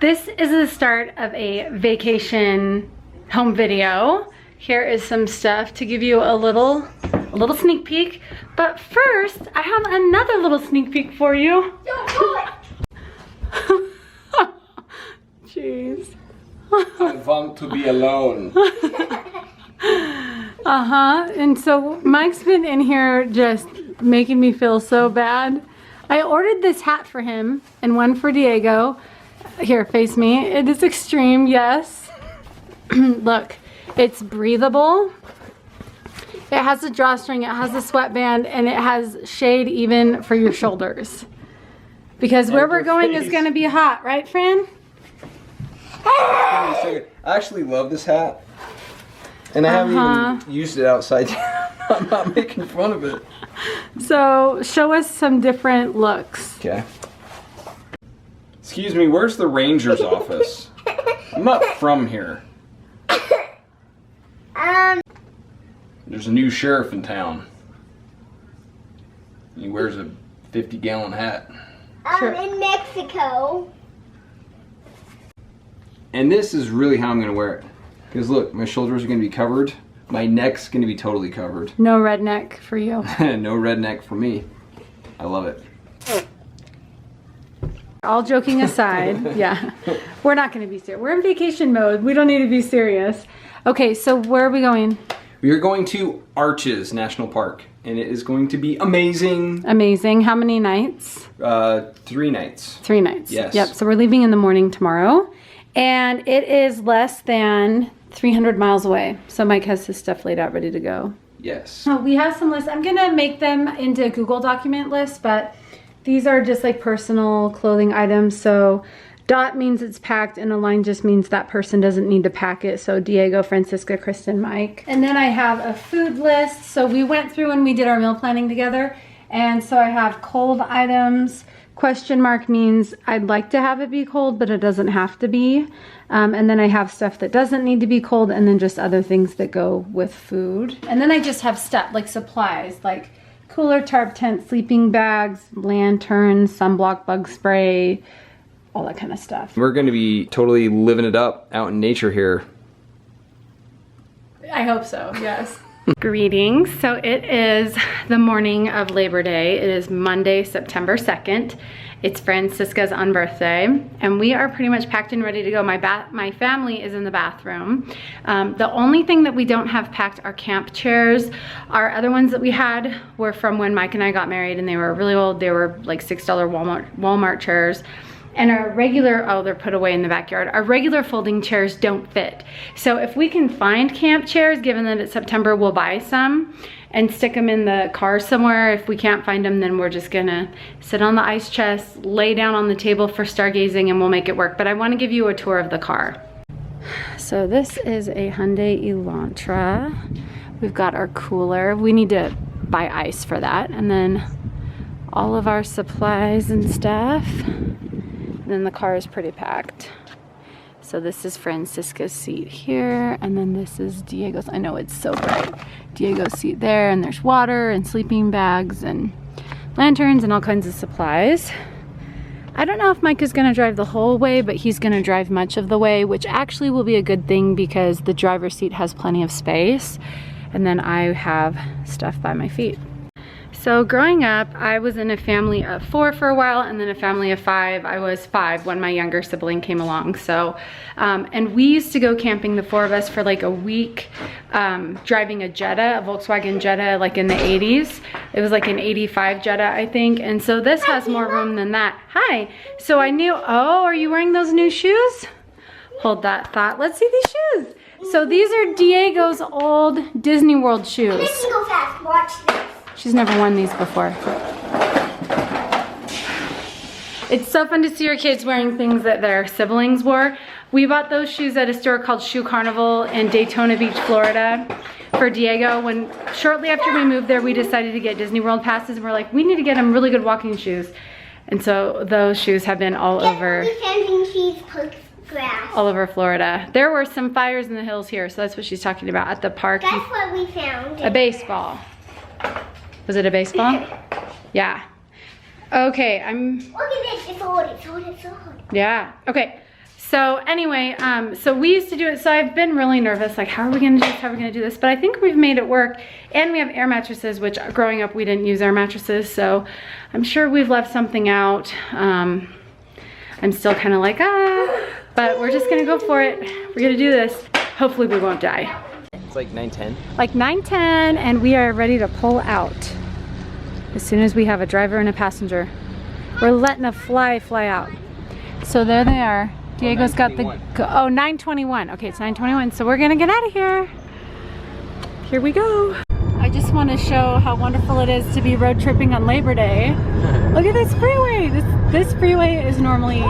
This is the start of a vacation home video. Here is some stuff to give you a little sneak peek. But first, I have another little sneak peek for you. Don't do it! Jeez. I want to be alone. And so Mike's been in here just making me feel so bad. I ordered this hat for him and one for Diego. Here, face me. It is extreme, yes. Look, it's breathable. It has a drawstring, it has a sweatband, and it has shade even for your shoulders. Because where we're going is gonna be hot, right, Fran? I actually love this hat. And I haven't even used it outside down. I'm not making fun of it. So, show us some different looks. Okay. Excuse me, where's the ranger's office? I'm not from here. There's a new sheriff in town. He wears a 50-gallon hat. In Mexico. And this is really how I'm gonna wear it. Because look, my shoulders are gonna be covered. My neck's gonna be totally covered. No redneck for you. No redneck for me. I love it. All joking aside, yeah, we're not gonna be serious. We're in vacation mode. We don't need to be serious. Okay, so where are we going? We are going to ARCHES National Park, and it is going to be amazing. Amazing. How many nights? 3 nights. 3 nights. Yes. Yep, so we're leaving in the morning tomorrow. And it is less than 300 miles away. So Mike has his stuff laid out, ready to go. Yes. So we have some lists. I'm gonna make them into a Google document list, but these are just like personal clothing items. So dot means it's packed, and a line just means that person doesn't need to pack it. So Diego, Francisca, Kristen, Mike. And then I have a food list. So we went through and we did our meal planning together. And so I have cold items. Question mark means I'd like to have it be cold, but it doesn't have to be. And then I have stuff that doesn't need to be cold, and then just other things that go with food. And then I just have stuff like supplies, like cooler, tarp tent, sleeping bags, lanterns, sunblock, bug spray, all that kind of stuff. We're going to be totally living it up out in nature here. I hope so, yes. Greetings. So it is the morning of Labor Day. It is Monday, September 2nd. It's Francisca's birthday, and we are pretty much packed and ready to go. My family is in the bathroom. The only thing that we don't have packed are camp chairs. Our other ones that we had were from when Mike and I got married, and they were really old. They were like $6 Walmart chairs. And our regular, oh, they're put away in the backyard. Our regular folding chairs don't fit. So if we can find camp chairs, given that it's September, we'll buy some and stick them in the car somewhere. If we can't find them, then we're just gonna sit on the ice chest, lay down on the table for stargazing, and we'll make it work. But I wanna give you a tour of the car. So this is a Hyundai Elantra. We've got our cooler. We need to buy ice for that. And then all of our supplies and stuff. Then the car is pretty packed. So this is Francisca's seat here, and then this is Diego's. I know it's so bright. Diego's seat there, and there's water and sleeping bags and lanterns and all kinds of supplies. I don't know if Mike is gonna drive the whole way, but he's gonna drive much of the way, which actually will be a good thing because the driver's seat has plenty of space, and then I have stuff by my feet. So growing up, I was in a family of 4 for a while, and then a family of 5. I was 5 when my younger sibling came along. So, and we used to go camping, the 4 of us, for like a week, driving a Jetta, a Volkswagen Jetta, like in the 80s. It was like an 85 Jetta, I think. And so this has more room than that. Hi. So I knew, oh, are you wearing those new shoes? Hold that thought. Let's see these shoes. So these are Diego's old Disney World shoes. This can go fast. Watch this. She's never worn these before. It's so fun to see your kids wearing things that their siblings wore. We bought those shoes at a store called Shoe Carnival in Daytona Beach, Florida for Diego. When shortly after we moved there, we decided to get Disney World passes, and we're like, we need to get him really good walking shoes. And so those shoes have been all over Florida. There were some fires in the hills here, so that's what she's talking about at the park. That's what we found. A baseball. Was it a baseball? Yeah. Okay, Look at this, it's old. Yeah, okay. So anyway, so we used to do it. So I've been really nervous, like how are we gonna do this, how are we gonna do this? But I think we've made it work. And we have air mattresses, which growing up we didn't use air mattresses. So I'm sure we've left something out. I'm still kind of like, but we're just gonna go for it. We're gonna do this. Hopefully we won't die. It's like 9:10. Like 9:10, and we are ready to pull out. As soon as we have a driver and a passenger. We're letting a fly out. So there they are. Diego's got the, 9:21. Okay, it's 9:21, so we're gonna get out of here. Here we go. I just want to show how wonderful it is to be road tripping on Labor Day. Look at this freeway. This freeway is normally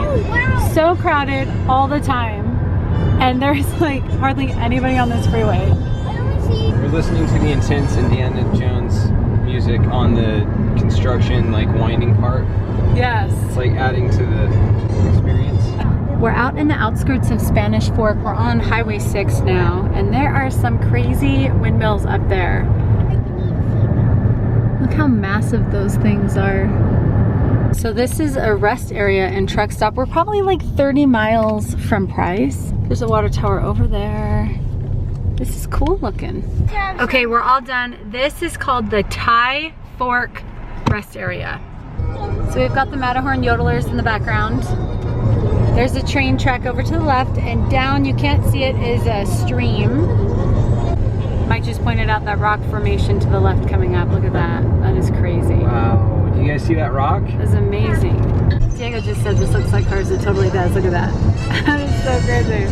so crowded all the time. And there's like hardly anybody on this freeway. We're listening to the intense Indiana Jones music on the construction, like winding part. Yes. It's like adding to the experience. We're out in the outskirts of Spanish Fork. We're on Highway 6 now, and there are some crazy windmills up there. Look how massive those things are. So this is a rest area and truck stop. We're probably like 30 miles from Price. There's a water tower over there. This is cool looking. Okay, we're all done. This is called the Thai Fork Rest Area. So we've got the Matterhorn yodelers in the background. There's a train track over to the left, and down, you can't see it, is a stream. Mike just pointed out that rock formation to the left coming up. Look at that. That is crazy. Wow. Do you guys see that rock? That's amazing. Diego just said this looks like cars. It totally does. Look at that. That is so crazy.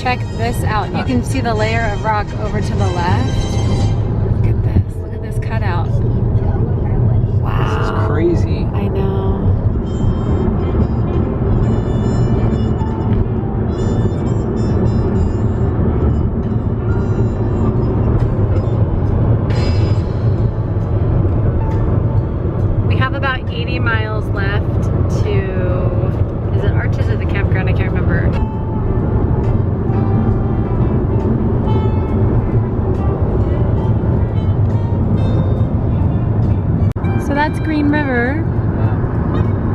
Check this out. You can see the layer of rock over to the left. Look at this. Look at this cutout. Wow. This is crazy. I know. We have about 80 miles left to, is it Arches or the campground? I can't remember. So that's Green River.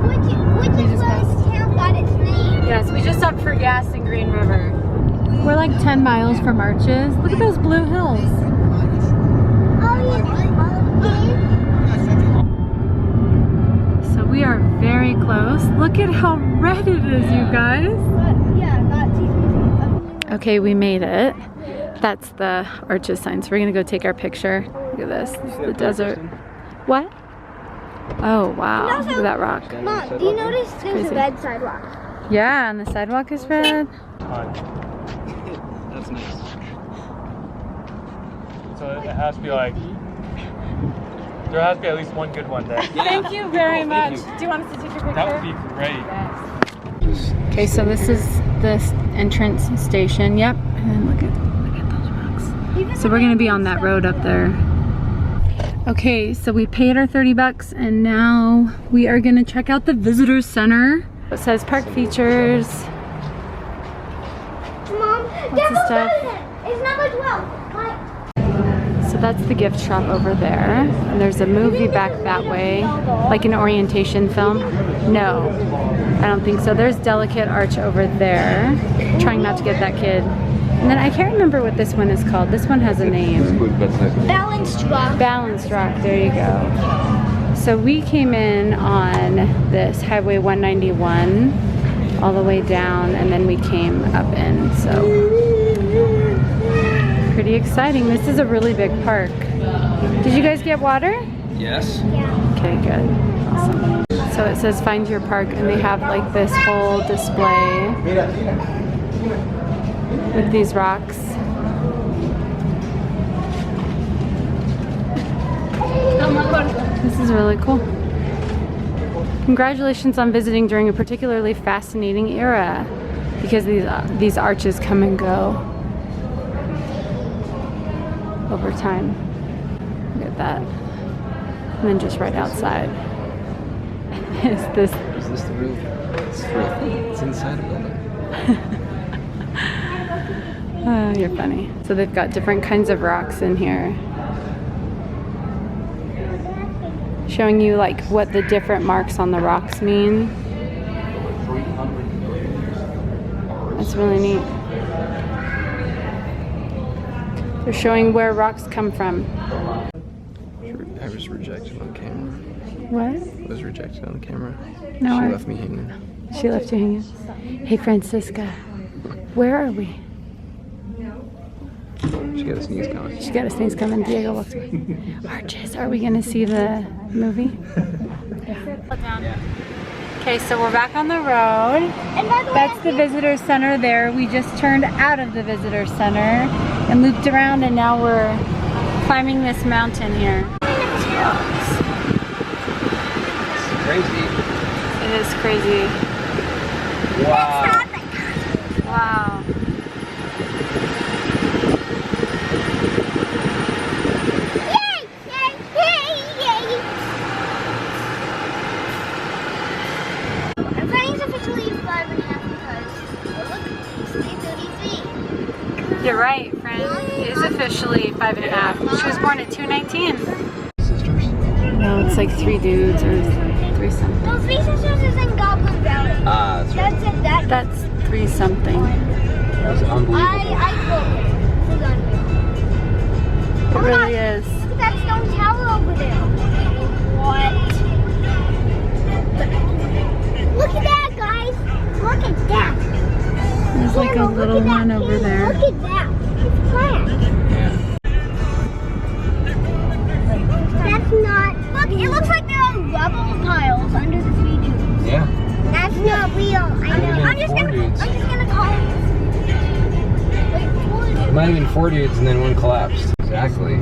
Which is where this town got its name. Yes, we just stopped for gas in Green River. We're like 10 miles from Arches. Look at those blue hills. So we are very close. Look at how red it is, you guys. Okay, we made it. That's the Arches sign. So we're gonna go take our picture. Look at this. This is the desert. What? Oh wow, look at that rock. Mom, do you notice there's crazy. a red sidewalk? Yeah, and the sidewalk is red. That's nice. So it has to be like, there has to be at least one good one there. Thank you very much. you. Do you want us to take your picture? That would be great. Yes. Okay, so this is the entrance station. Yep, and look at those rocks. So we're gonna be on that road up there. Okay, so we paid our 30 bucks and now we are gonna check out the visitor center. It says park features. Mom, Lots of stuff. it's number 12. So that's the gift shop over there. And there's a movie back that way, like an orientation film. No, I don't think so. There's Delicate Arch over there. Trying not to get that kid. And then I can't remember what this one is called. This one has a name. Balanced rock. Balanced Rock, there you go. So we came in on this Highway 191 all the way down, and then we came up in, so pretty exciting. This is a really big park. Did you guys get water? Yes. Yeah. Okay, good. Awesome. So it says find your park, and they have like this whole display with these rocks. This is really cool. Congratulations on visiting during a particularly fascinating era, because these arches come and go over time. Look at that. And then just right outside is this. Is this the real? It's inside a building. Oh, you're funny. So they've got different kinds of rocks in here, showing you like what the different marks on the rocks mean. That's really neat. They're showing where rocks come from. I was rejected on camera. What? I was rejected on the camera. No, She left me hanging. She left you hanging. Hey, Francisca, where are we? She got a sneeze coming. She got a sneeze coming. Diego walks away. Arches, are we going to see the movie? Okay, so we're back on the road. And by the way, That's the visitor center there. We just turned out of the visitor center and looped around, and now we're climbing this mountain here. Crazy. It is crazy. Wow. Wow. Yay! Yay! Yay! Yay! I'm planning to officially 5.5 because look, it's 3:30. You're right, friend. It is officially 5.5. She was born at 2:19. Sisters? No, it's like 3 dudes or 3 something. No, Three Sisters is in Goblin Valley. Ah, that's right. That's it. That's 3 something. That was unbelievable. I quote it. It's unreal. It really is. Look at that stone tower over there. What? Look at that, guys. Look at that. There's like a Cameron, little look at one that, over Cameron, there. Look at that. It's flat. Yeah. That's not. Look, it looks like there are rubble piles under the 3 dudes. Yeah. That's not real. I know. I'm just gonna call it. Wait, 4 dudes. It might have been 4 dudes and then one collapsed. Exactly.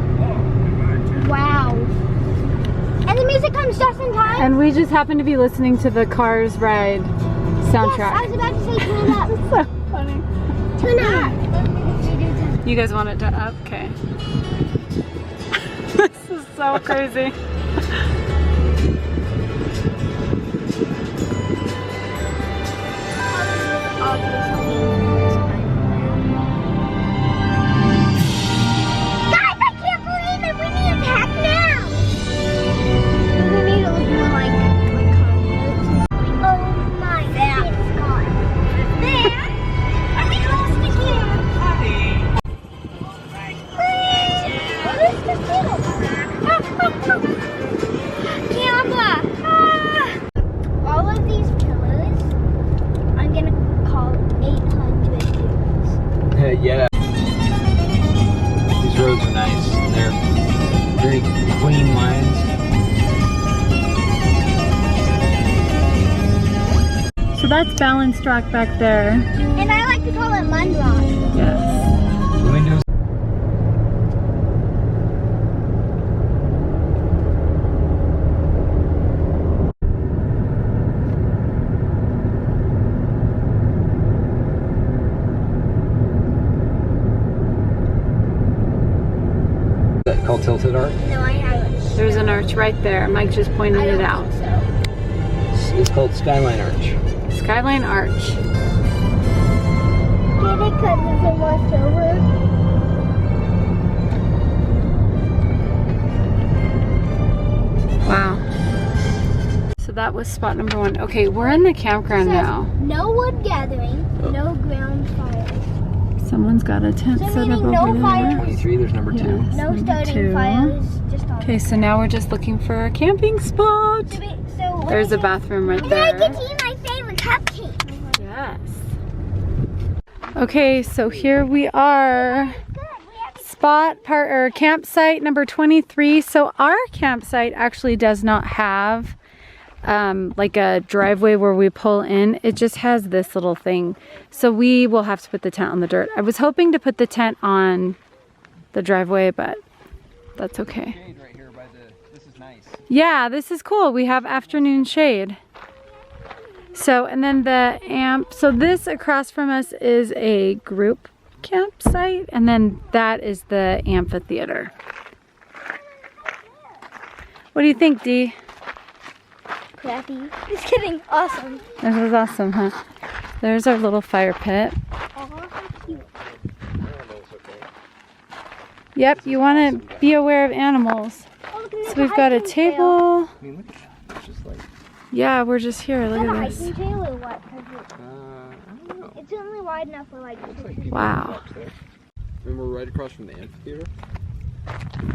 Wow. And the music comes just in time. And we just happened to be listening to the Cars Ride Yes, soundtrack. I was about to say tune it up. So funny. Tune it up. You guys want it to up? Okay. This is so crazy. Guys, I can't believe it. We need to pack now. We need to look more like condos. Oh my God. It's gone. There. And we lost it here. What is this little? Camera. All of these pillars, I'm gonna call 800 pillars. Yeah. These roads are nice. They're very clean lines. So that's Balanced Rock back there. And I like to call it Mundrock. Yes. The windows. Is that called Tilted Arch? No, I haven't. There's an arch right there. Mike just pointed it out. It's called Skyline Arch. Skyline Arch. Get it because it's almost over. Wow. So that was spot number 1. Okay, we're in the campground now. No wood gathering, no ground fire. Someone's got a tent So set up meaning over no there. fire. 23, there's number 2. Yes, No number starting 2. fires, just on. Okay, so now we're just looking for a camping spot. So There's a bathroom right And then I there. get to eat my favorite cupcake. Yes. Okay, so here we are. Campsite number 23. So our campsite actually does not have like a driveway where we pull in. It just has this little thing. So we will have to put the tent on the dirt. I was hoping to put the tent on the driveway, but that's okay. Right here by this is nice. Yeah, this is cool. We have afternoon shade. So, and then so this across from us is a group campsite, and then that is the amphitheater. What do you think, Dee? Crappy. Just kidding. Awesome. This is awesome, huh? There's our little fire pit. Oh, how cute. Yep, you want to be aware of animals. Oh, look, So we've got a table. I mean, look at that. It's just like Yeah, we're just here. Look Is that a at this. hiking trail or what? 'Cause I don't know. It's only wide enough for like. Wow. And we're right across from the amphitheater.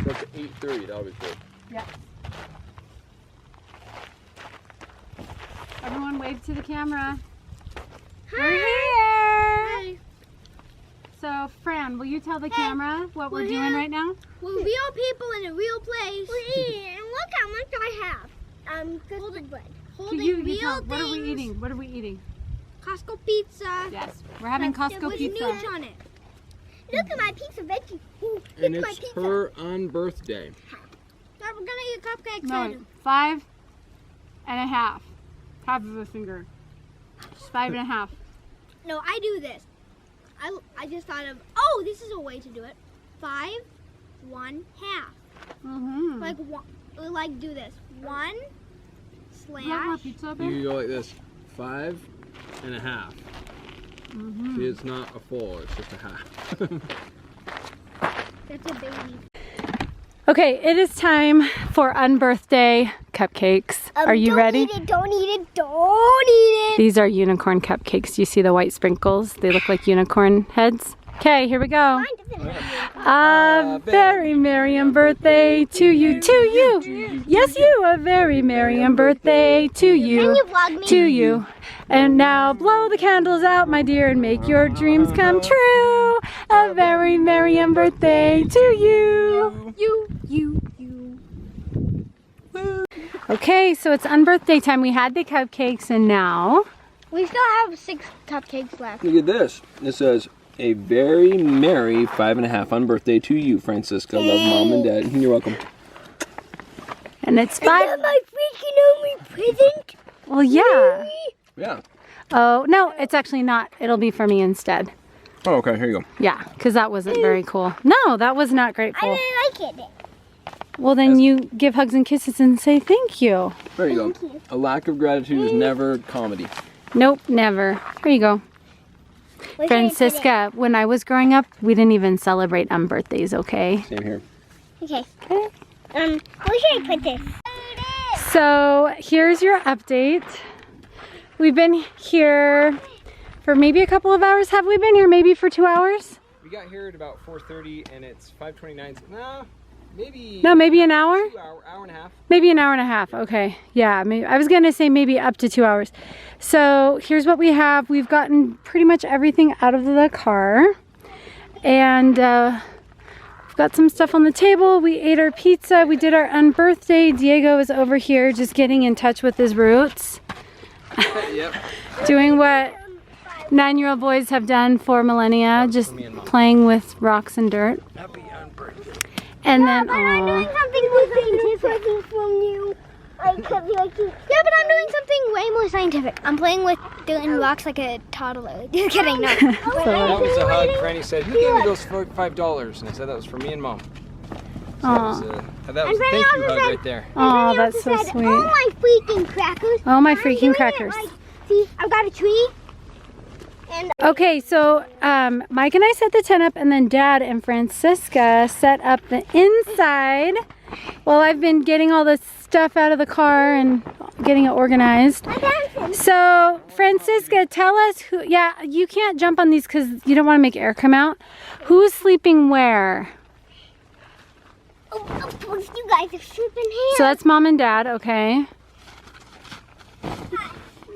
So it's 8:30. That was good. Yeah. Everyone wave to the camera. We're here. Hi. So, Fran, will you tell the camera what we're doing right now? We're real people in a real place. We're eating, and look how much I have. Holding bread. Holding You real tell, things. what are we eating? What are we eating? Costco pizza. Yes, we're having Costco with pizza. nudes on it. Look at my pizza veggie. Ooh, And look at my it's pizza. her unbirthday. Dad, we're gonna eat cupcakes. No, later. 5 and a half. Half of a finger. Just 5 and a half. No, I do this. I just thought of, oh, this is a way to do it. 5, 1/2. Mm-hmm. Like do this. 1 You want more slash. pizza, You babe? can go like this. 5 and a half. Mm-hmm. See, it's not a full, it's just a half. That's a baby. Okay, it is time for unbirthday cupcakes. Are you ready? Don't eat it, don't eat it, don't eat it. These are unicorn cupcakes. You see the white sprinkles? They look like unicorn heads. Okay, here we go. Mine doesn't have you. A very merry birthday to you, to you. Yes, you. A very merry birthday to Can you, you vlog me? to you. And now blow the candles out, my dear, and make your dreams come true. A very merry birthday to you. You. Okay, so it's unbirthday time. We had the cupcakes, and now We still have 6 cupcakes left. Look at this. It says, a very merry 5 and a half unbirthday to you, Francisca. Love, Mom and Dad. You're welcome. and it's Is that 5. my freaking only present? Well, yeah. Yeah. Oh no, it's actually not. It'll be for me instead. Oh, okay. Here you go. Yeah, because that wasn't very cool. No, that was not I grateful. didn't like it. Well, then you give hugs and kisses and say thank you. There you go. A lack of gratitude is never comedy. Nope, never. Here you go. Where should I put it? Francisca, when I was growing up, we didn't even celebrate birthdays, okay? Same here. Okay. Where should I put this? So here's your update. We've been here for maybe a couple of hours. Have we been here maybe for 2 hours? We got here at about 4:30 and it's 5:29. No, maybe. No, maybe an hour? Hour and a half. Maybe an hour and a half. Okay. Yeah, maybe, I was going to say maybe up to 2 hours. So here's what we have. We've gotten pretty much everything out of the car. And we've got some stuff on the table. We ate our pizza. We did our unbirthday. Diego is over here just getting in touch with his roots. Yep. Doing what 9-year-old boys have done for millennia. Just playing with rocks and dirt. Happy unbirthday. And then, I'm doing something more scientific from you. Yeah, but I'm doing something way more scientific. I'm playing with doing rocks like a toddler. Just kidding, no. That was a hug. Franny said, "Who gave me those $5?" And I said that was for me and Mom. So Aw. that was a Franny thank you also hug said- right there. oh, And that's he so also said, sweet. Oh my freaking crackers. Oh, my I'm freaking doing it crackers. like- see, I've got a tree. And Okay, so Mike and I set the tent up, and then Dad and Francisca set up the inside. Well, I've been getting all the stuff out of the car and getting it organized. So, Francisca, tell us who, yeah, you can't jump on these because you don't want to make air come out. Who's sleeping where? of course you guys are sleeping here. So that's Mom and Dad, okay.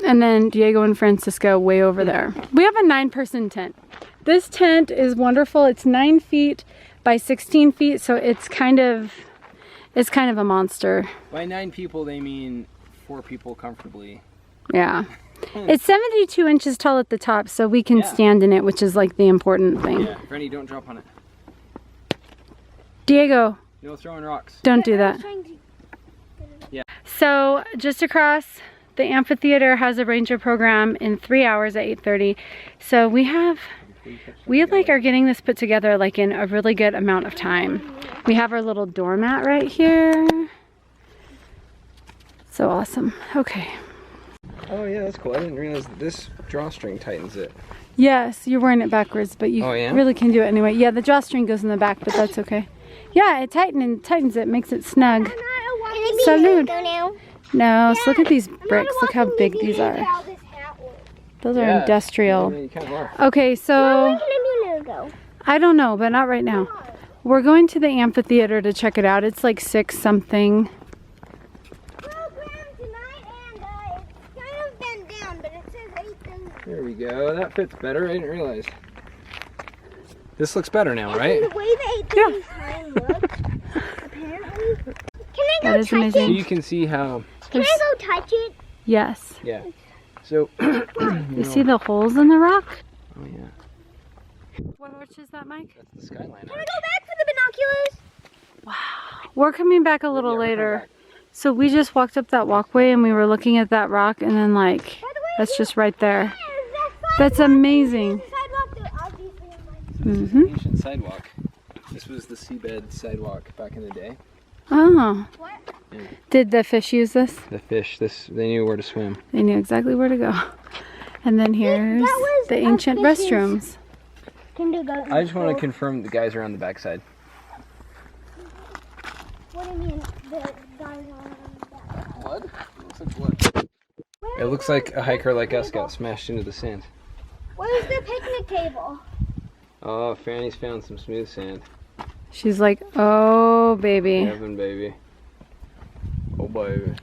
And then Diego and Francisco way over there. We have a 9-person tent. This tent is wonderful. It's 9 feet by 16 feet, so it's kind of a monster. By 9 people, they mean 4 people comfortably. Yeah. It's 72 inches tall at the top, so we can Yeah. stand in it, which is like the important thing. Yeah, Franny, don't drop on it. Diego, No throwing rocks. don't do that. Yeah. So just across, the amphitheater has a ranger program in 3 hours at 8:30. So we like are getting this put together like in a really good amount of time. We have our little doormat right here. So awesome. Okay. Oh yeah, that's cool. I didn't realize that this drawstring tightens it. Yes, you're wearing it backwards, but you Oh, yeah? really can do it anyway. Yeah, the drawstring goes in the back, but that's okay. Yeah, it tightens it, makes it snug. Salud. Can I be Salud. Now? No, so look at these bricks. Look how big these are. How this hat works. Those are Yeah, industrial. yeah, you kind of are. Okay, so Where can go? I don't know, but not right now. We're going to the amphitheater to check it out. It's like 6 something. Program tonight, and it's kind of bent down, but it says 8 things. There we go. That fits better. I didn't realize. This looks better now, right? The way the 8 things time looks, apparently. Can I That go is touch amazing. So it? you can see how. Can I go touch it? Yes. Yeah. So. You see the holes in the rock? Oh yeah. What arch is that, Mike? That's the skyline. Can I go back for the binoculars? We're coming back a little later. So we just walked up that walkway and we were looking at that rock and then like, By the way, that's just right there. there's that That's sidewalk. amazing. There's a sidewalk that obviously is like. So this is an ancient sidewalk. This was the seabed sidewalk back in the day. Oh. What? Did the fish use this? The fish. They knew where to swim. They knew exactly where to go. And then here's was the a ancient fish's- restrooms. Can you go? I just want to confirm the guys are on the backside. What do you mean? The guys on that? Blood? It looks like blood. It looks like a hiker like us got smashed into the sand. Where's the picnic table? Oh, Fanny's found some smooth sand. She's like, oh baby. Heaven, baby. Oh, baby.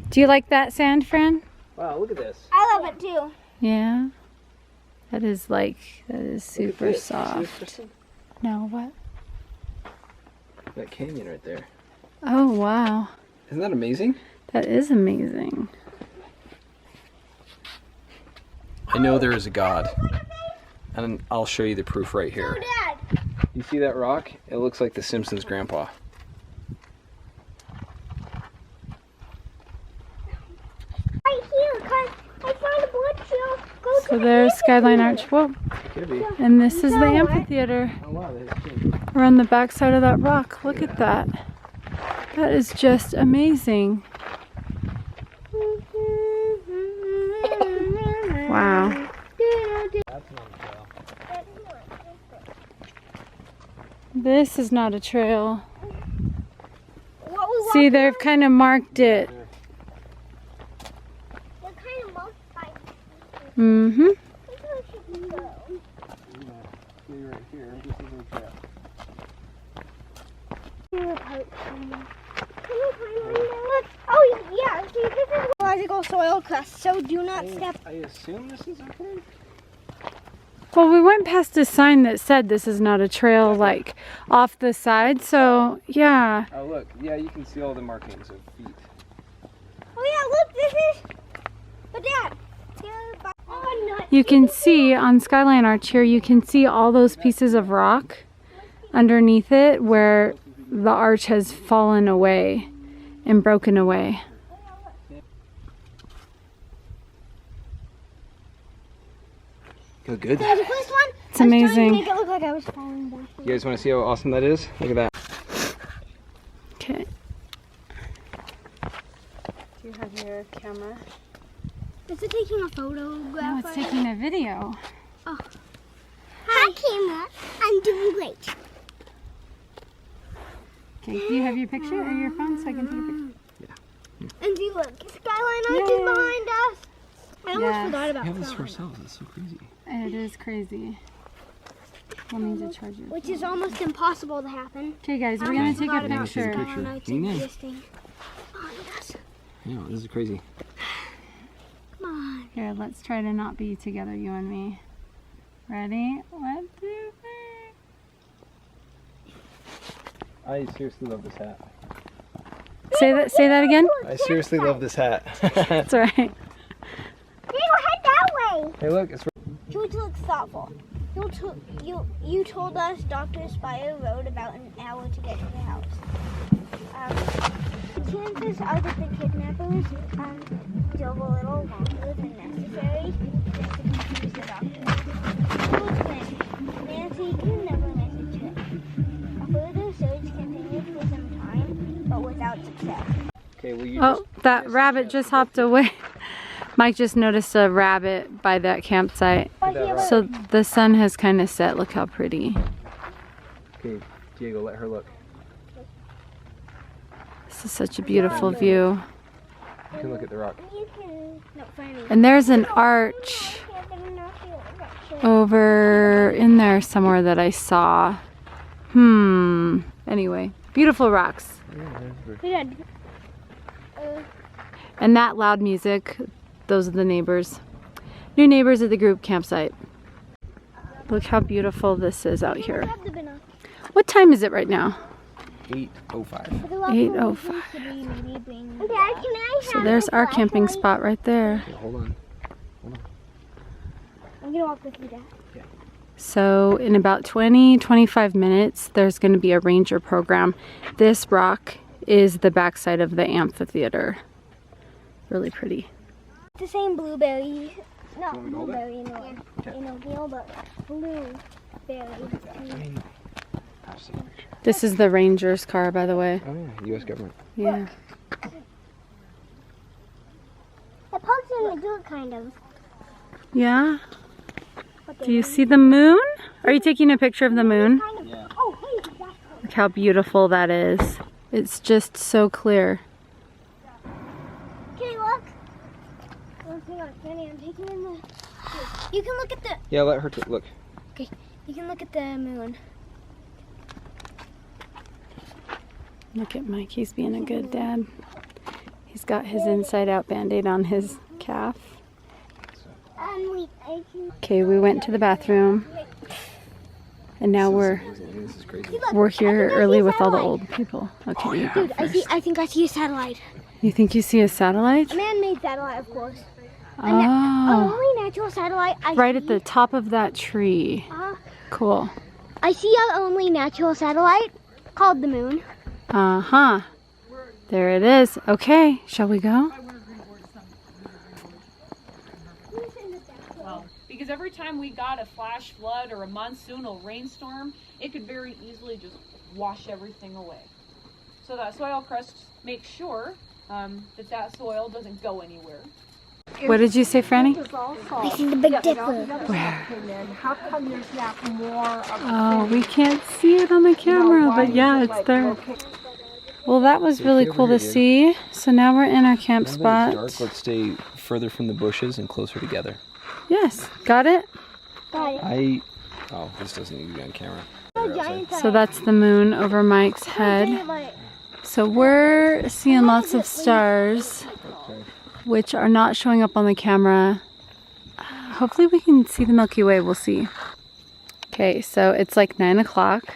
Do you like that sand, Fran? Wow, look at this. I love it too. Yeah. That is Look at super this. See this, soft. Kristen? No, what? That canyon right there. Oh wow. Isn't that amazing? That is amazing. I know there is a God. And I'll show you the proof right here. Dad. You see that rock? It looks like the Simpsons' grandpa. Right here, cause I found a blood trail. Go So to there's the Skyline Arch. Whoa. Could be. And this is the No, what? amphitheater. Oh wow, that's good. We're on the back side of that rock. Look at that. That is just amazing. Wow. That's not a trail. This is not a trail. What we See, walked they've kind of marked it. They're kind of marked by. Mm-hmm. That's where we should go. See right here, this is a trail. Oh yeah, see this is biological soil crust, so do not step. I assume this is okay. Well, we went past a sign that said this is not a trail, like, off the side, so, yeah. Oh look, yeah, you can see all the markings of feet. Oh yeah, look, this is. But Dad. Oh no. You can see on Skyline Arch here, you can see all those pieces of rock underneath it where the arch has fallen away and broken away. Feel good? Dad, the first one. It's I was trying to amazing. make it look like I was falling back. You guys want to see how awesome that is? Look at that. Okay. Do you have your camera? Is it taking a photograph? No, it's taking a video. Hi, camera. I'm doing great. Okay, do you have your picture or your phone so I can take a picture? And see, look, Skyline Arch is Yay. behind us. I almost Yes. forgot about We have this that. for ourselves. That's so crazy. It is crazy. We'll need to charge it. Which is almost impossible to happen. Okay, guys, we're I gonna almost take a forgot about picture. Picture. Skyline Arch Lean in. existing. Come on, Gus. Yeah, this is crazy. Come on. Here, let's try to not be together, you and me. Ready? 1, 2, 3. I seriously love this hat. Say that again? I seriously love this hat. That's right. Hey, we'll head that way. Hey, look, it's George looks thoughtful. You told us Dr. Spire rode about an hour to get to the house. The chances are that the kidnappers drove a little longer than necessary just to confuse the doctor. George wins. Nancy, you never miss a trip. A further search continued for some time, but without success. okay. Well, you Oh, that rabbit just hopped away. Mike just noticed a rabbit by that campsite. So the sun has kind of set. Look how pretty. Okay, Diego, let her look. This is such a beautiful view. You can look at the rock. You can. No, Franny. And there's an arch over in there somewhere that I saw. Anyway, beautiful rocks. And that loud music, those are the neighbors. New neighbors at the group campsite. Look how beautiful this is out here. What time is it right now? 8:05. 8:05. Dad, can I So there's our camping spot right there. Okay, hold on. I'm gonna walk with you, Dad. So in about 20-25 minutes, there's going to be a ranger program. This rock is the backside of the amphitheater. Really pretty. The same blueberry. Not want me to hold it? blueberry in oatmeal, but blueberry. I'll see a picture. This is the ranger's car, by the way. Oh yeah, U.S. government. Yeah. It pokes in the dirt, kind of. Yeah? Do you see the moon? Are you taking a picture of the moon? Kind of. Yeah. Oh, hey, exactly. Look how beautiful that is. It's just so clear. Can you look? Oh, hang on, Fanny, I'm taking in the... You can look at the... Yeah, let her look. Okay, you can look at the moon. Look at Mike, he's being a good dad. He's got his inside out band-aid on his calf. Wait, I can... Okay, we went to the bathroom. And now we're This is crazy. here early with all the old people. Okay, you go Dude, first. I think I see a satellite. You think you see a satellite? A man-made satellite, of course. Oh, Only natural satellite I right see. at the top of that tree. Cool. I see our only natural satellite called the moon. Uh-huh. There it is. Okay, shall we go? Because every time we got a flash flood or a monsoonal rainstorm, it could very easily just wash everything away. So that soil crust makes sure that soil doesn't go anywhere. What did you say, Franny? I see the Big Dipper. Where? Oh, we can't see it on the camera, but yeah, it's there. Well, that was really cool to see. So now we're in our camp spot. Let's stay further from the bushes and closer together. Yes, got it? Oh, this doesn't need to be on camera. So that's the moon over Mike's head. So we're seeing lots of stars, which are not showing up on the camera. Hopefully we can see the Milky Way, we'll see. Okay, so it's like 9 o'clock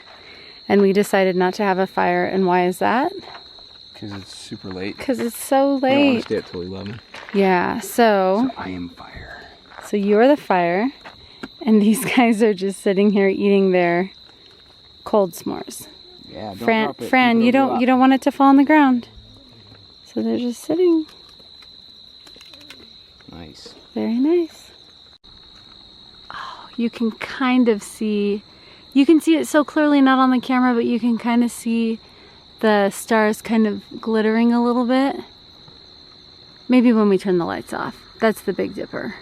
and we decided not to have a fire. And why is that? Because it's super late. Because it's so I don't want to late. stay up till 11. Yeah, so I am fire. So you're the fire, and these guys are just sitting here eating their cold s'mores. Yeah, Fran, you don't want it to fall on the ground. So they're just sitting. Nice. Very nice. Oh, you can kind of see, you can see it so clearly not on the camera, but you can kind of see the stars kind of glittering a little bit. Maybe when we turn the lights off. That's the Big Dipper.